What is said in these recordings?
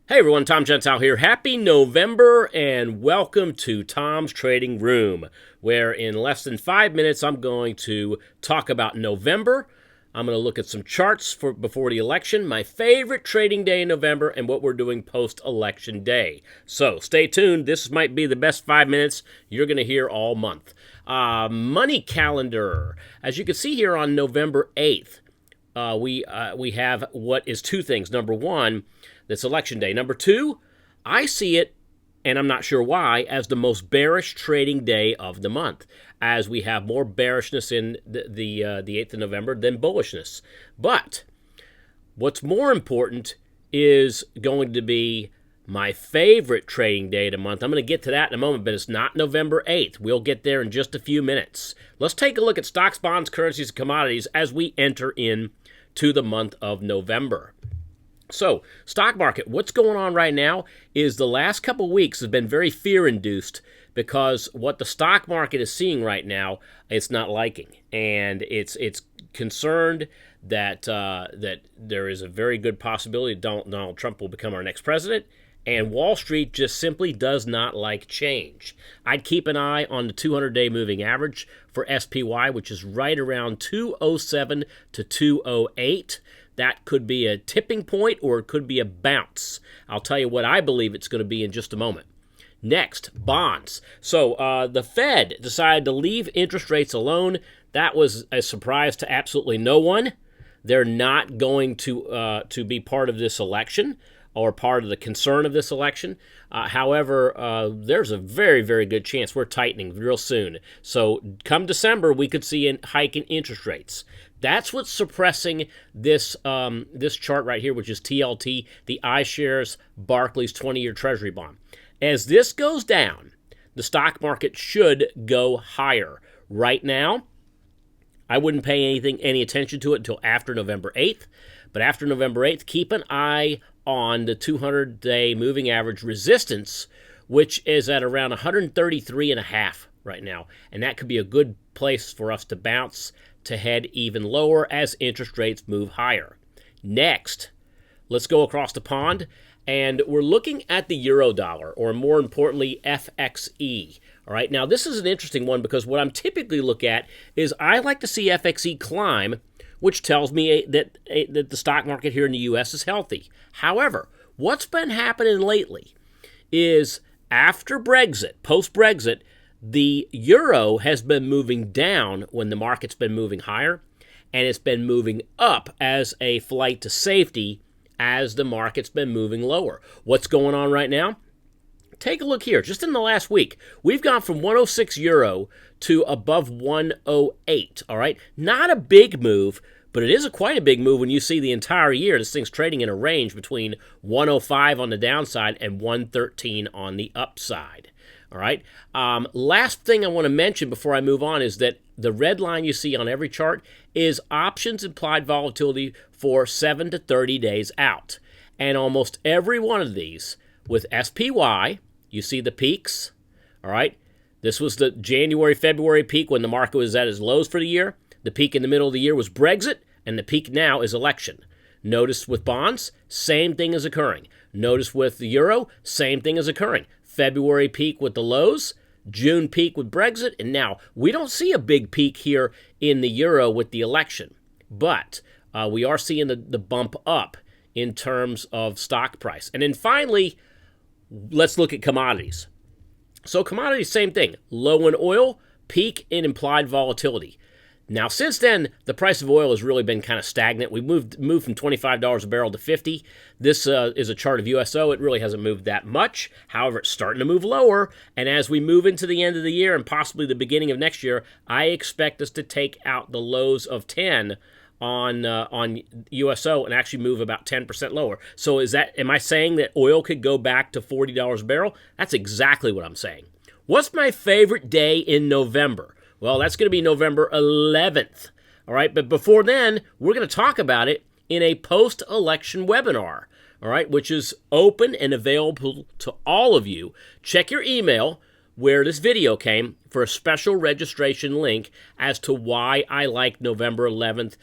Hey everyone, Tom Gentile here. Happy November and welcome to Tom's Trading Room, where in less than 5 minutes I'm going to talk about November. I'm going to look at some charts for before the election, my favorite trading day in November, and what we're doing post-election day. So stay tuned. This might be the best 5 minutes you're going to hear all month. Money calendar. As you can see here on November 8th, we have what is two things. Number one, that's election day. Number two, I see it, and I'm not sure why, as the most bearish trading day of the month, as we have more bearishness in the 8th of November than bullishness. But what's more important is going to be my favorite trading day of the month. I'm going to get to that in a moment, but it's not November 8th. We'll get there in just a few minutes. Let's take a look at stocks, bonds, currencies, and commodities as we enter into the month of November. So, stock market, what's going on right now is the last couple weeks have been very fear-induced because what the stock market is seeing right now, it's not liking. And it's concerned that that there is a very good possibility Donald Trump will become our next president. And Wall Street just simply does not like change. I'd keep an eye on the 200-day moving average for SPY, which is right around 207 to 208. That could be a tipping point or it could be a bounce. I'll tell you what I believe it's going to be in just a moment. Next, bonds. So the Fed decided to leave interest rates alone. That was a surprise to absolutely no one. They're not going to be part of this election or part of the concern of this election. However, there's a very, very good chance we're tightening real soon. So come December, we could see a hike in interest rates. That's what's suppressing this chart right here, which is TLT, the iShares Barclays 20-year Treasury bond. As this goes down, the stock market should go higher. Right now, I wouldn't pay any attention to it until after November 8th. But after November 8th, keep an eye on the 200-day moving average resistance, which is at around 133.5 right now. And that could be a good place for us to bounce to head even lower as interest rates move higher. Next, let's go across the pond, and we're looking at the euro dollar, or more importantly, FXE. All right, now this is an interesting one because what I'm typically look at is I like to see FXE climb, which tells me that the stock market here in the U.S. is healthy. However, what's been happening lately is after Brexit, post-Brexit, the euro has been moving down when the market's been moving higher, and it's been moving up as a flight to safety as the market's been moving lower. What's going on right now? Take a look here. Just in the last week, we've gone from 106 euro to above 108, all right? Not a big move, but it is quite a big move when you see the entire year. This thing's trading in a range between 105 on the downside and 113 on the upside. All right. Last thing I want to mention before I move on is that the red line you see on every chart is options implied volatility for 7 to 30 days out. And almost every one of these with SPY, you see the peaks. All right. This was the January, February peak when the market was at its lows for the year. The peak in the middle of the year was Brexit, and the peak now is election. Notice with bonds, same thing is occurring. Notice with the euro, same thing is occurring. February peak with the lows, June peak with Brexit, and now we don't see a big peak here in the euro with the election, but we are seeing the bump up in terms of stock price. And then finally, let's look at commodities. So commodities, same thing, low in oil, peak in implied volatility. Now, since then, the price of oil has really been kind of stagnant. We moved from $25 a barrel to $50. This is a chart of USO. It really hasn't moved that much. However, it's starting to move lower. And as we move into the end of the year and possibly the beginning of next year, I expect us to take out the lows of 10 on USO and actually move about 10% lower. So am I saying that oil could go back to $40 a barrel? That's exactly what I'm saying. What's my favorite day in November? Well, that's going to be November 11th, all right? But before then, we're going to talk about it in a post-election webinar, all right, which is open and available to all of you. Check your email where this video came for a special registration link as to why I like November 11th.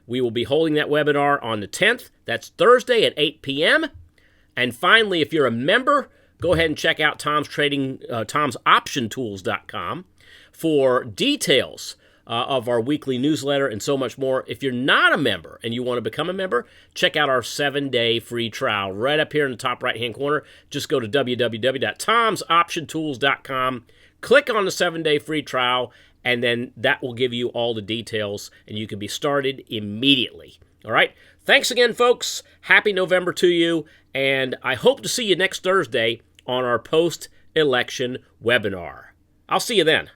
We will be holding that webinar on the 10th. That's Thursday at 8 p.m., And finally, if you're a member, go ahead and check out Tom'sOptionTools.com for details of our weekly newsletter and so much more. If you're not a member and you want to become a member, check out our 7-day free trial right up here in the top right-hand corner. Just go to www.tomsoptiontools.com, click on the 7-day free trial, and then that will give you all the details, and you can be started immediately. All right? Thanks again, folks. Happy November to you, and I hope to see you next Thursday on our post-election webinar. I'll see you then.